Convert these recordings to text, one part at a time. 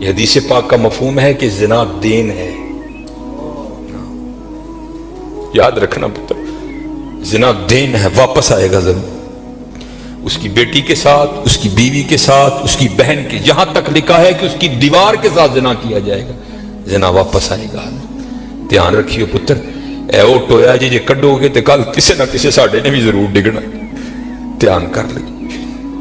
یہ حدیث پاک کا مفہوم ہے کہ زنا دین ہے. یاد رکھنا پتر، زنا دین ہے، واپس آئے گا ضرور. اس کی بیٹی کے ساتھ، اس کی بیوی کے ساتھ، اس کی بہن کے، یہاں تک لکھا ہے کہ اس کی دیوار کے ساتھ زنا کیا جائے گا، زنا واپس آئے گا. دھیان رکھیو پتر، اے او ٹویا جی جے کڈو گے تو کل کسی نہ کسی ساڈے نے بھی ضرور ڈگنا. دھیان کر لیں.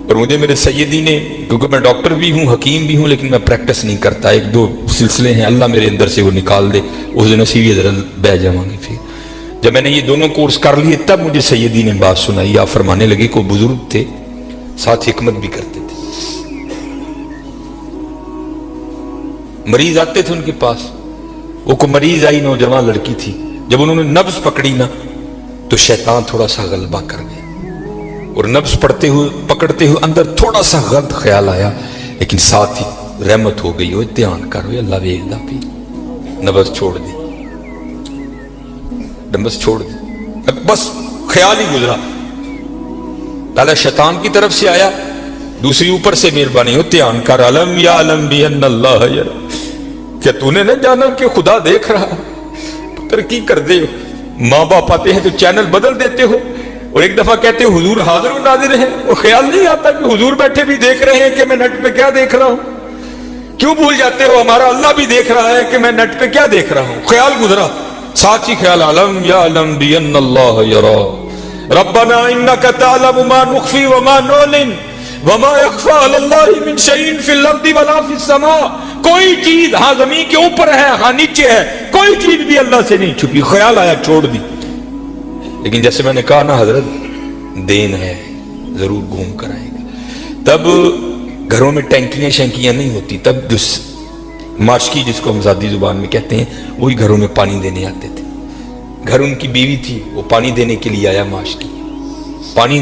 اور مجھے میرے سیدی نے، کیونکہ میں ڈاکٹر بھی ہوں، حکیم بھی ہوں، لیکن میں پریکٹس نہیں کرتا، ایک دو سلسلے ہیں اللہ میرے اندر سے وہ نکال دے، اس دن اسی ذرا بہ جاؤں گی. پھر جب میں نے یہ دونوں کورس کر لیے تب مجھے سیدی نے بات سنائی. آپ فرمانے لگے کوئی بزرگ تھے، ساتھ حکمت بھی کرتے تھے. مریض آتے تھے ان کے پاس، وہ کوئی مریض آئی، نوجوان لڑکی تھی، جب انہوں نے نبض پکڑی نا تو شیطان تھوڑا سا غلبہ کر گیا، اور نبض پکڑتے ہوئے اندر تھوڑا سا غلط خیال آیا، لیکن ساتھ ہی رحمت ہو گئی. دھیان کرو، اللہ ویکھدا پی. نبض چھوڑ دی، نبض چھوڑ دی، بس خیال ہی گزرا. پہلے شیطان کی طرف سے آیا، دوسری اوپر سے مہربانی ہو. دھیان کر، علم یا علم بھی ان اللہ یرا، کیا تو نے نہ جانا کہ خدا دیکھ رہا؟ پتر کی کر دے ہو، ماں باپ آتے ہیں تو چینل بدل دیتے ہو، اور ایک دفعہ کہتے ہو حضور حاضر و ناظر ہیں، اور خیال نہیں آتا کہ حضور بیٹھے بھی دیکھ رہے ہیں کہ میں نیٹ پہ کیا دیکھ رہا ہوں. کیوں بھول جاتے ہو ہمارا اللہ بھی دیکھ رہا ہے کہ میں نیٹ پہ کیا دیکھ رہا ہوں. خیال گزرا، ساتھ ہی خیال، علم یا علم بھی ان اللہ یرا ربنا انک تعلم ما نخفی وما نعلن وما یخفی علی اللہ من شیء فی الارض ولا فی السماء. کوئی چیز ہاں زمین کے اوپر ہے، ہاں نیچے ہے، کوئی چیز بھی اللہ سے نہیں چھپی. خیال آیا، چھوڑ دی. لیکن جیسے میں نے کہا نا حضرت، دین ہے، ضرور گھوم کر آئے گا. تب گھروں میں ٹینکیاں شینکیاں نہیں ہوتی، تب جو ماشکی جس کو ہم ذاتی زبان میں کہتے ہیں، وہی گھروں میں پانی دینے آتے تھے. گھر ان کی بیوی تھی، وہ پانی دینے کے لیے آیا. ماشکی پانی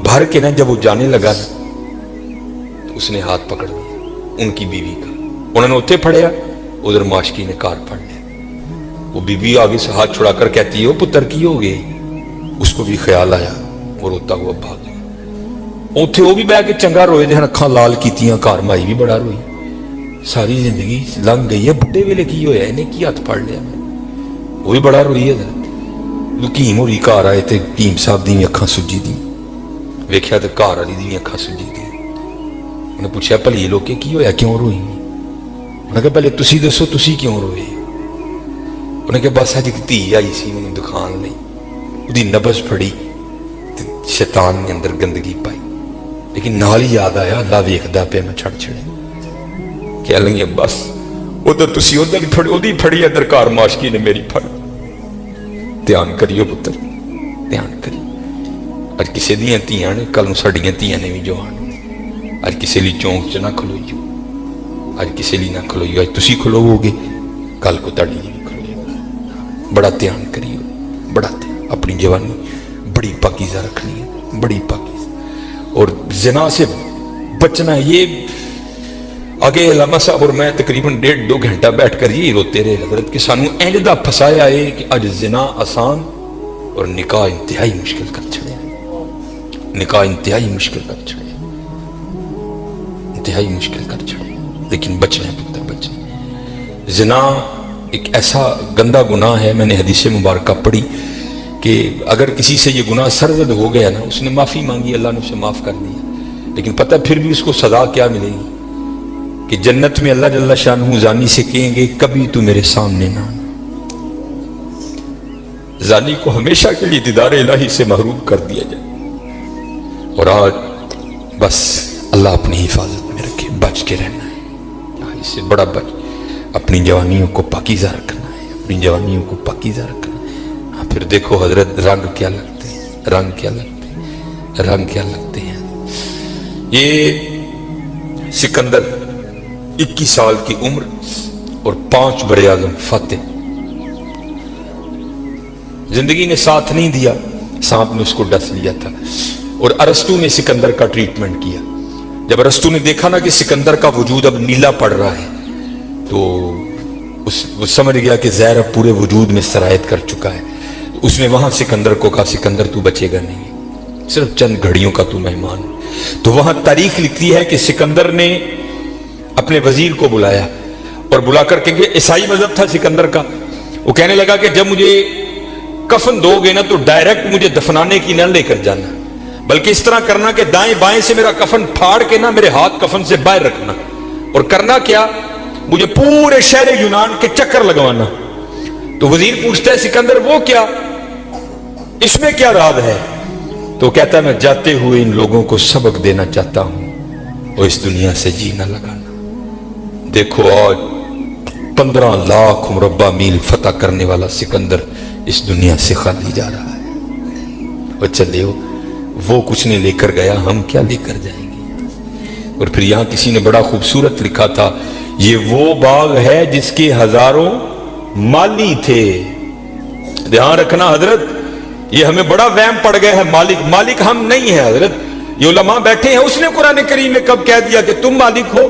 بھر کے نا جب وہ جانے لگا نا تو اس نے ہاتھ پکڑ لیا ان کی بیوی کا. انہوں نے اتنے پھڑیا، ادھر ماشکی نے کار پھڑ لیا. وہ بیوی آگے سے ہاتھ چھڑا کر کہتی ہے، پتر کی ہو گئے. اس کو بھی خیال آیا، وہ روتا ہوا بھاگ گیا. اتنے وہ بھی بہ کے چنگا روئے دے، اکھاں لال کیتیاں، گھر مائی بھی بڑا روئی. ساری زندگی لنگ گئی ہے، بڈھے ویلے کی ہویا، انہیں کی ہاتھ پھڑ لیا. وہ بھی بڑا روئی ہے. حکیم ہوئی گھر آئے تے حکیم صاحب دی اکھاں سجی دی، ویکھیا تے گھر والی دی اکھاں سجی دی. انہیں پوچھا بھلی لوکے کی ہویا، کیوں روئی؟ انہوں نے کہا پہلے تسی دسو، تسی کیوں روئے؟ انہوں نے کہا بس اج ایک دھی آئی سی مینوں دکھان لئی، وہ نبض پھڑی، شیطان نے اندر گندگی پائی. لیکن نال ہی یاد آیا، اللہ ویکھدا پیا، میں چھڑ چھڑے. کہہ لگے بس ادھر تسی ادھر پھڑی، ادھی پھڑی، ادھر کار ماشکی نے میری پھڑ. دھیان کریو پتر، دھیان کریو. اج کسی دیاں تیاں نے، کل ساڈیاں تیاں نے بھی جوان. اج کسی لی چونک چ نہ کھلوئیو، اج کسی لی نہ کھلوئیو. اج تسی کھلوو گے، کل کو تاڈی بھی کھلوئے گا. بڑا دھیان کریو، بڑا دھیان. اپنی جوانی بڑی پاکیزہ رکھنی ہے، بڑی پاکیزہ. اور زنا سے بچنا ہے. یہ آگے علامہ صاحب اور میں تقریباً 1.5-2 گھنٹہ بیٹھ کر یہی روتے رہے حضرت کہ سانو اینج دا پھسایا ہے کہ اج زنا آسان اور نکاح انتہائی مشکل کر چھڑے. نکاح انتہائی مشکل کر چھڑے، انتہائی مشکل کر چھڑے. لیکن بچنا ہے پتر، بچنا. زنا ایک ایسا گندا گناہ ہے، میں نے حدیث مبارکہ پڑھی کہ اگر کسی سے یہ گناہ سرزد ہو گیا نا، اس نے معافی مانگی، اللہ نے اسے معاف کر دیا، لیکن پتہ پھر بھی اس کو سزا کیا ملے گی کہ جنت میں اللہ جل شانہ زانی سے کہیں گے کبھی تو میرے سامنے نہ آنا. زانی کو ہمیشہ کے لیے دیدار الہی سے محروم کر دیا جائے. اور آج بس اللہ اپنی حفاظت میں رکھے، بچ کے رہنا ہے، اس سے بڑا بچ. اپنی جوانیوں کو پاکیزہ رکھنا ہے، اپنی جوانیوں کو پاکیزہ رکھنا ہے. ہاں پھر دیکھو حضرت رنگ کیا لگتے ہیں، رنگ کیا لگتے ہیں، رنگ کیا لگتے ہیں. یہ سکندر 21 سال کی عمر اور 5 براعظم فاتح. زندگی نے ساتھ نہیں دیا، سانپ نے اس کو ڈس لیا تھا. اور ارسطو نے سکندر کا ٹریٹمنٹ کیا. جب ارسطو نے دیکھا نا کہ سکندر کا وجود اب نیلا پڑ رہا ہے تو وہ سمجھ گیا کہ زہر اب پورے وجود میں سرایت کر چکا ہے. اس نے وہاں سکندر کو کہا سکندر تو بچے گا نہیں، صرف چند گھڑیوں کا تو مہمان. تو وہاں تاریخ لکھتی ہے کہ سکندر نے اپنے وزیر کو بلایا اور بلا کر کے عیسائی مذہب تھا سکندر کا، وہ کہنے لگا کہ جب مجھے کفن دو گے نا تو ڈائریکٹ مجھے دفنانے کی نہ لے کر جانا، بلکہ اس طرح کرنا کہ دائیں بائیں سے میرا کفن پھاڑ کے نا میرے ہاتھ کفن سے باہر رکھنا، اور کرنا کیا، مجھے پورے شہر یونان کے چکر لگوانا۔ تو وزیر پوچھتا ہے سکندر وہ کیا، اس میں کیا راز ہے؟ تو کہتا ہے میں جاتے ہوئے ان لوگوں کو سبق دینا چاہتا ہوں اور اس دنیا سے جینا لگانا۔ دیکھو آج 15 لاکھ مربع میل فتح کرنے والا سکندر اس دنیا سے خالی جا رہا ہے، اور چلے وہ کچھ نہیں لے کر گیا، ہم کیا لے کر جائیں گے؟ اور پھر یہاں کسی نے بڑا خوبصورت لکھا تھا، یہ وہ باغ ہے جس کے ہزاروں مالی تھے۔ دھیان رکھنا حضرت، یہ ہمیں بڑا وہم پڑ گیا ہے، مالک ہم نہیں ہیں حضرت، یہ علماء بیٹھے ہیں۔ اس نے قرآن کریم میں کب کہہ دیا کہ تم مالک ہو؟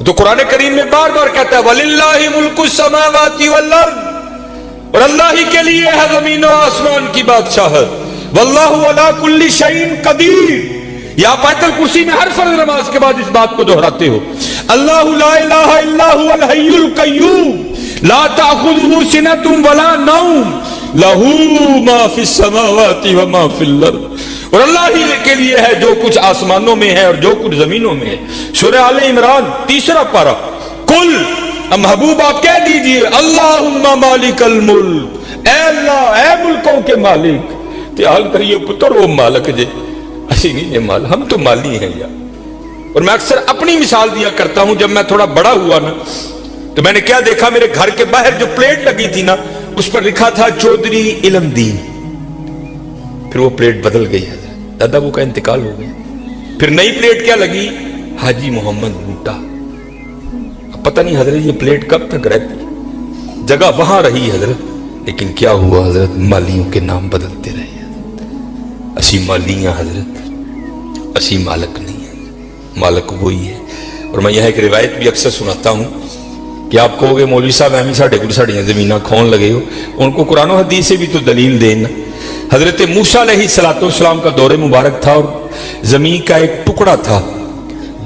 تو قرآن کریم میں بار بار کہتا ہے وَلِلَّهِ مُلْكُ السَّمَاوَاتِ وَالْأَرْضِ، اور اللہ ہی کے لیے ہے زمین و آسمان کی بادشاہت، وَاللَّهُ عَلَىٰ كُلِّ شَيْءٍ قَدِيرٌ۔ یا آیت الکرسی میں ہر فرض نماز کے بعد اس بات کو دہراتے ہو، اللہ لا الہ الا هو الحی القیوم لا تأخذه سنة ولا نوم لہو ما فی السماوات وما فی الارض، اور اللہ ہی کے لیے ہے جو کچھ آسمانوں میں ہے اور جو کچھ زمینوں میں ہے۔ سورہ آل عمران 3 پارہ، کل محبوب آپ کہہ دیجئے اللہم مالک الملک، اے اللہ اے ملکوں کے مالک، تیال کریے پتر وہ مالک جے، اسی نہیں یہ مال، ہم تو مالی ہیں یار۔ اور میں اکثر اپنی مثال دیا کرتا ہوں، جب میں تھوڑا بڑا ہوا نا تو میں نے کیا دیکھا، میرے گھر کے باہر جو پلیٹ لگی تھی نا اس پر لکھا تھا چودھری علم دین، پھر وہ پلیٹ بدل گئی ہے، دادا وہ کا انتقال ہو گیا، پھر نئی پلیٹ کیا لگی، حاجی محمد بوٹا۔ اب پتہ نہیں حضرت یہ پلیٹ کب تک رہتی، جگہ وہاں رہی حضرت، لیکن کیا ہوا حضرت، مالیوں کے نام بدلتے رہے حضرت، اسی مالیاں حضرت، اسی مالک نہیں ہے، مالک وہی ہے۔ اور میں یہ ایک روایت بھی اکثر سناتا ہوں کہ آپ کہو گے مولوی صاحب ایمی ساڑھے کچھ ساڑھیاں زمینہ کھون لگے ہو، ان کو قرآن و حدیث سے بھی تو دلیل دینا۔ حضرت موسیٰ علیہ السلام کا دور مبارک تھا اور زمین کا ایک ٹکڑا تھا،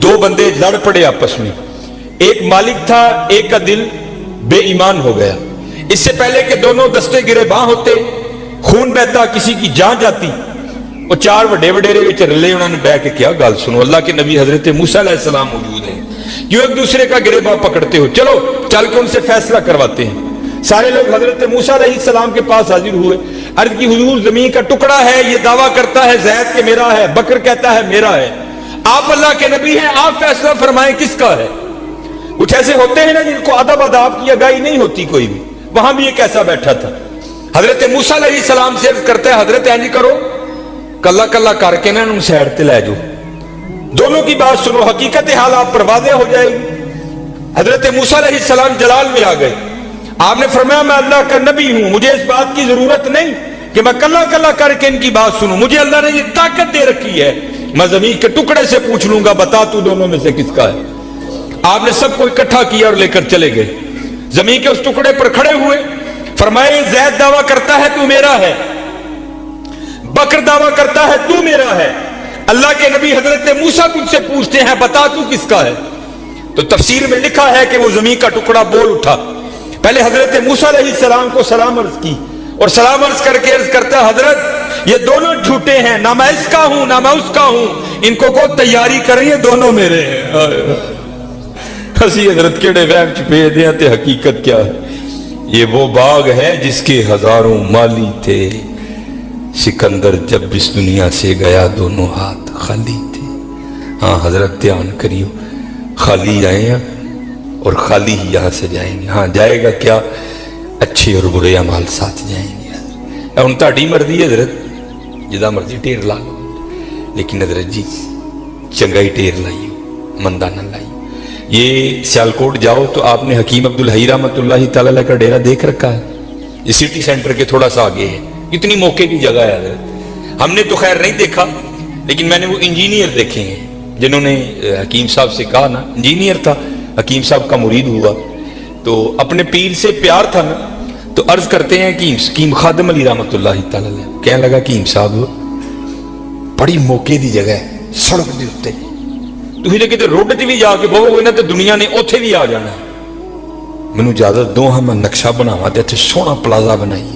2 بندے لڑ پڑے آپس میں، ایک مالک تھا، ایک کا دل بے ایمان ہو گیا۔ اس سے پہلے کہ دونوں دستے گریباں ہوتے، خون بہتا، کسی کی جان جاتی، وہ 4 وڈے وڈیرے وچ رلے، انہوں نے بیٹھ کے کیا گل سنو، اللہ کے نبی حضرت موسیٰ علیہ السلام موجود ہیں، کیوں ایک دوسرے کا گریباں پکڑتے ہو، چلو چل کے ان سے فیصلہ کرواتے ہیں۔ سارے لوگ حضرت موسیٰ علیہ السلام کے پاس حاضر ہوئے، عرض کی حضور زمین کا ٹکڑا ہے، یہ دعویٰ کرتا ہے زید کہ میرا ہے، بکر کہتا ہے میرا ہے، آپ اللہ کے نبی ہیں، آپ فیصلہ فرمائیں کس کا ہے۔ کچھ ایسے ہوتے ہیں نا جن کو ادب اداب کی اگائی نہیں ہوتی کوئی بھی، وہاں بھی ایک ایسا بیٹھا تھا۔ حضرت موسیٰ علیہ السلام سے عرض کرتا ہے حضرت اینج کرو، کلا کلا کر کے نا ان سیڈ تے لے جاؤ، دونوں کی بات سنو، حقیقت حال آپ پر واضح ہو جائے گی۔ حضرت موسیٰ علیہ السلام جلال میں آ گئے، آپ نے فرمایا میں اللہ کا نبی ہوں، مجھے اس بات کی ضرورت نہیں کہ میں کلا کلا کر کے ان کی بات سنوں، مجھے اللہ نے یہ طاقت دے رکھی ہے، میں زمین کے ٹکڑے سے پوچھ لوں گا بتا تو دونوں میں سے کس کا ہے۔ آپ نے سب کو اکٹھا کیا اور لے کر چلے گئے، زمین کے اس ٹکڑے پر کھڑے ہوئے، فرمایا زید دعویٰ کرتا ہے تو میرا ہے، بکر دعویٰ کرتا ہے تو میرا ہے، اللہ کے نبی حضرت موسیٰ تجھ سے پوچھتے ہیں بتا تو کس کا ہے۔ تو تفسیر میں لکھا ہے کہ وہ زمین کا ٹکڑا بول اٹھا، پہلے حضرت موسیٰ علیہ السلام کو سلام عرض کی، اور سلام عرض کر کے عرض کرتا ہے حضرت یہ دونوں جھوٹے ہیں، نہ میں اس کا ہوں نہ میں اس کا ہوں، ان کو تیاری کریں، یہ دونوں میرے ہیں۔ ہسی حضرت کیڑے وہم چھپے دیا تے حقیقت کیا ہے، یہ وہ باغ ہے جس کے ہزاروں مالی تھے، سکندر جب اس دنیا سے گیا دونوں ہاتھ خالی تھے۔ ہاں حضرت دھیان کریو، خالی آئے ہیں اور خالی ہی یہاں سے جائیں گے۔ ہاں جائے گا کیا، اچھے اور برے اعمال ساتھ جائیں گے۔ ہن تہاڈی مرضی ہے حضرت، جدا مرضی ٹیر لا لو، لیکن حضرت جی چنگا ہی ٹیر لائیو، مندہ نہ لائیو۔ یہ سیالکوٹ جاؤ تو آپ نے حکیم عبدالحی رحمۃ اللہ تعالی علیہ کا ڈیرا دیکھ رکھا ہے، یہ سٹی سینٹر کے تھوڑا سا آگے ہے، کتنی موقع کی جگہ ہے حضرت۔ ہم نے تو خیر نہیں دیکھا، لیکن میں نے وہ انجینئر دیکھے ہیں جنہوں نے حکیم صاحب سے کہا نا، انجینئر تھا، حکیم صاحب کا مرید ہوا تو اپنے پیر سے پیار تھا نا، تو عرض کرتے ہیں کہ حکیم خادم علی رحمۃ اللہ تعالی علیہ کہنے لگا کہ حکیم صاحب بڑی موقع دی جگہ ہے، سڑک دے اتے ਤੁਸੀਂ ਜੇ ਕਿਤੇ ਰੋਡ 'ਚ ਵੀ ਜਾ ਕੇ ਬਹੋਗੇ ਨਾ ਤੇ ਦੁਨੀਆ ਨੇ ਉੱਥੇ ਵੀ ਆ ਜਾਣਾ। ਮੈਨੂੰ ਇਜਾਜ਼ਤ ਦੋ ਹਾਂ ਮੈਂ ਨਕਸ਼ਾ ਬਣਾਵਾਂ ਤੇ ਇੱਥੇ ਸੋਹਣਾ ਪਲਾਜ਼ਾ ਬਣਾਈਏ।